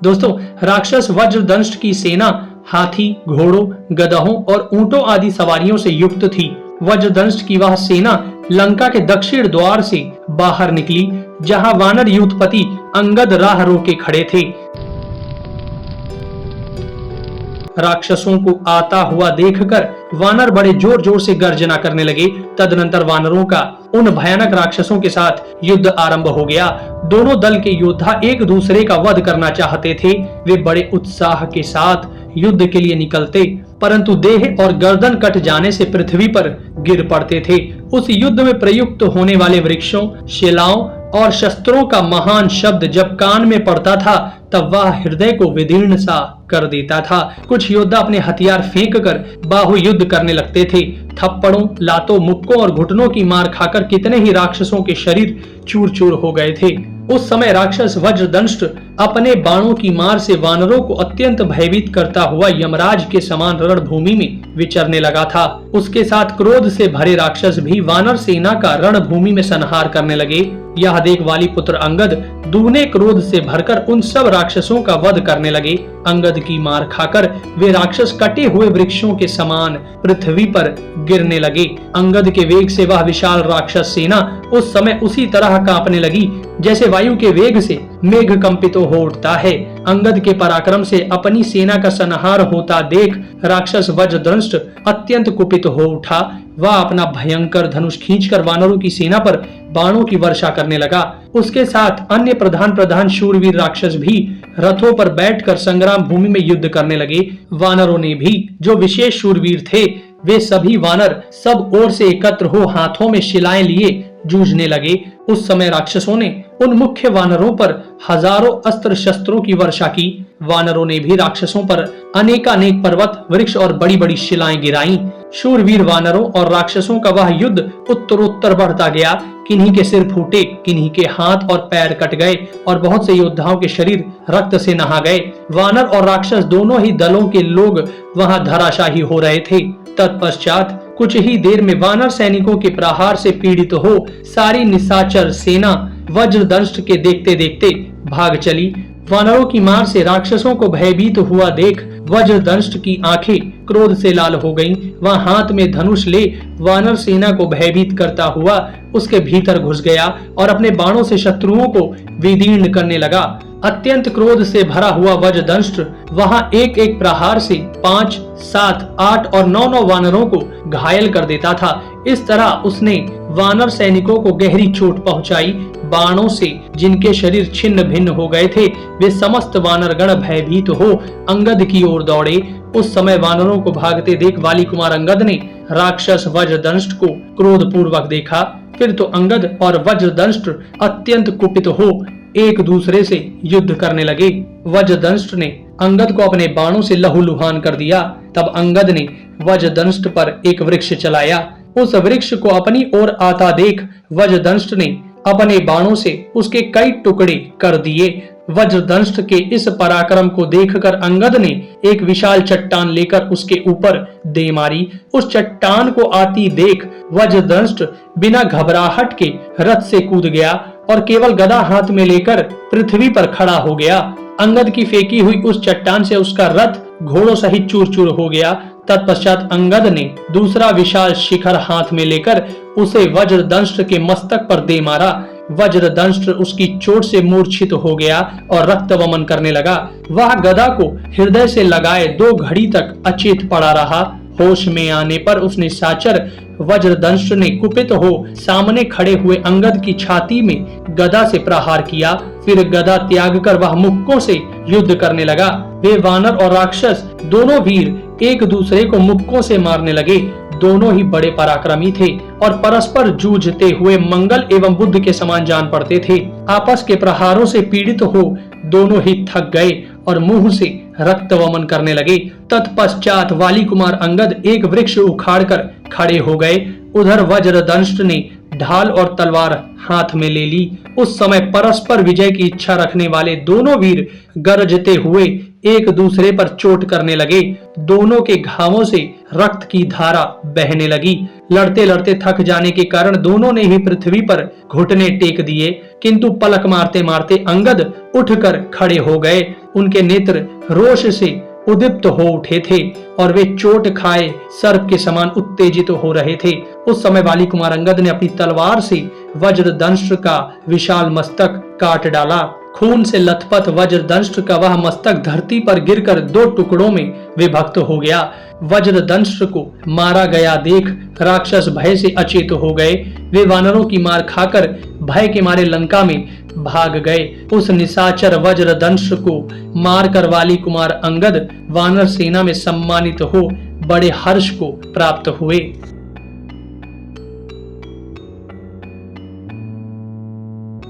दोस्तों, राक्षस वज्रदंष्ट की सेना हाथी, घोड़ों, गदहों और ऊंटों आदि सवारियों से युक्त थी। वज्रदंष्ट की वह सेना लंका के दक्षिण द्वार से बाहर निकली, जहां वानर यूथपति अंगद राह रोके खड़े थे। राक्षसों को आता हुआ देखकर वानर बड़े जोर जोर से गर्जना करने लगे। तदनंतर वानरों का उन भयानक राक्षसों के साथ युद्ध आरंभ हो गया। दोनों दल के योद्धा एक दूसरे का वध करना चाहते थे। वे बड़े उत्साह के साथ युद्ध के लिए निकलते, परंतु देह और गर्दन कट जाने से पृथ्वी पर गिर पड़ते थे। उस युद्ध में प्रयुक्त होने वाले वृक्षों, शिलाओं और शस्त्रों का महान शब्द जब कान में पड़ता था, तब वह हृदय को विदीर्ण सा कर देता था। कुछ योद्धा अपने हथियार फेंक कर बाहु युद्ध करने लगते थे। थप्पड़ों, लातों, मुक्कों और घुटनों की मार खाकर कितने ही राक्षसों के शरीर चूर चूर हो गए थे। उस समय राक्षस वज्रदंष्ट अपने बाणों की मार से वानरों को अत्यंत भयभीत करता हुआ यमराज के समान रणभूमि में विचरने लगा था। उसके साथ क्रोध से भरे राक्षस भी वानर सेना का रणभूमि में संहार करने लगे। यह देख वाली पुत्र अंगद दूने क्रोध से भरकर उन सब राक्षसों का वध करने लगे। अंगद की मार खाकर वे राक्षस कटे हुए वृक्षों के समान पृथ्वी पर गिरने लगे। अंगद के वेग से वह विशाल राक्षस सेना उस समय उसी तरह कांपने लगी जैसे वायु के वेग से मेघ कंपित हो उठता है। अंगद के पराक्रम से अपनी सेना का संहार होता देख राक्षस वज्रदंष्ट अत्यंत कुपित हो उठा। वह अपना भयंकर धनुष खींचकर वानरों की सेना पर बाणों की वर्षा करने लगा। उसके साथ अन्य प्रधान शूरवीर राक्षस भी रथों पर बैठकर संग्राम भूमि में युद्ध करने लगे। वानरों ने भी जो विशेष शूरवीर थे, वे सभी वानर सब ओर से एकत्र हो हाथों में शिलाएं लिए जूझने लगे। उस समय राक्षसों ने उन मुख्य वानरों पर हजारों अस्त्र शस्त्रों की वर्षा की। वानरों ने भी राक्षसों पर अनेकानेक पर्वत, वृक्ष और बड़ी बड़ी शिलाएं गिराईं। शूरवीर वानरों और राक्षसों का वह युद्ध उत्तरोत्तर बढ़ता गया। किन्हीं के सिर फूटे, किन्हीं के हाथ और पैर कट गए और बहुत से योद्धाओं के शरीर रक्त से नहा गए। वानर और राक्षस दोनों ही दलों के लोग वहां धराशाही हो रहे थे। तत्पश्चात कुछ ही देर में वानर सैनिकों के प्रहार से पीड़ित हो सारी निशाचर सेना वज्रदंष्ट के देखते देखते भाग चली। वानरों की मार से राक्षसों को भयभीत हुआ देख वज्रदंष्ट की आंखें क्रोध से लाल हो गईं। वह हाथ में धनुष ले वानर सेना को भयभीत करता हुआ उसके भीतर घुस गया और अपने बाणों से शत्रुओं को विदीर्ण करने लगा। अत्यंत क्रोध से भरा हुआ वज्रदंष्ट वहां एक एक प्रहार से 5, 7, 8 और 9 वानरों को घायल कर देता था। इस तरह उसने वानर सैनिकों को गहरी चोट पहुंचाई। बाणों से जिनके शरीर छिन्न भिन्न हो गए थे, वे समस्त वानरगण भयभीत हो अंगद की ओर दौड़े। उस समय वानरों को भागते देख वाली कुमार अंगद ने राक्षस वज्रदंष्ट को क्रोध पूर्वक देखा। फिर तो अंगद और वज्रदंष्ट अत्यंत कुपित हो एक दूसरे से युद्ध करने लगे। वज्रदंष्ट ने अंगद को अपने बाणों से लहूलुहान कर दिया। तब अंगद ने वज्रदंष्ट पर एक वृक्ष चलाया। उस वृक्ष को अपनी ओर आता देख वज्रदंष्ट ने अपने बाणों से उसके कई टुकड़े कर दिए। वज्रदंष्ट के इस पराक्रम को देखकर अंगद ने एक विशाल चट्टान लेकर उसके ऊपर दे मारी। उस चट्टान को आती देख वज्रदंष्ट बिना घबराहट के रथ से कूद गया और केवल गदा हाथ में लेकर पृथ्वी पर खड़ा हो गया। अंगद की फेंकी हुई उस चट्टान से उसका रथ घोड़ों सहित चूर चूर हो गया। तत्पश्चात अंगद ने दूसरा विशाल शिखर हाथ में लेकर उसे वज्रदंष्ट के मस्तक पर दे मारा। वज्रदंष्ट उसकी चोट से मूर्छित हो गया और रक्त वमन करने लगा। वह गदा को हृदय से लगाए 2 घड़ी तक अचेत पड़ा रहा। होश में आने पर उसने साचर वज्रदंष्ट ने कुपित हो सामने खड़े हुए अंगद की छाती में गदा से प्रहार किया। फिर गदा त्याग कर वह मुक्कों से युद्ध करने लगा। वे वानर और राक्षस दोनों वीर एक दूसरे को मुक्कों से मारने लगे। दोनों ही बड़े पराक्रमी थे और परस्पर जूझते हुए मंगल एवं बुद्ध के समान जान पड़ते थे। आपस के प्रहारों से पीड़ित हो दोनों ही थक गए और मुंह से रक्त वमन करने लगे। तत्पश्चात वाली कुमार अंगद एक वृक्ष उखाड़कर खड़े हो गए। उधर वज्रदंष्ट ने ढाल और तलवार हाथ में ले ली। उस समय परस्पर विजय की इच्छा रखने वाले दोनों वीर गरजते हुए एक दूसरे पर चोट करने लगे। दोनों के घावों से रक्त की धारा बहने लगी। लड़ते लड़ते थक जाने के कारण दोनों ने ही पृथ्वी पर घुटने टेक दिए, किंतु पलक मारते मारते अंगद उठकर खड़े हो गए। उनके नेत्र रोष से उद्दीप्त हो उठे थे और वे चोट खाए सर्प के समान उत्तेजित हो रहे थे। उस समय वाली कुमार अंगद ने अपनी तलवार से वज्रदंष्ट्र का विशाल मस्तक काट डाला। खून से लथपथ वज्रदंष्ट्र का वह मस्तक धरती पर गिरकर 2 टुकड़ों में विभक्त हो गया। वज्रदंष्ट्र को मारा गया देख राक्षस भय से अचेत हो गए। वे वानरों की मार खाकर भय के मारे लंका में भाग गए। उस निशाचर वज्रदंष्ट्र को मारकर वाली कुमार अंगद वानर सेना में सम्मानित हो बड़े हर्ष को प्राप्त हुए।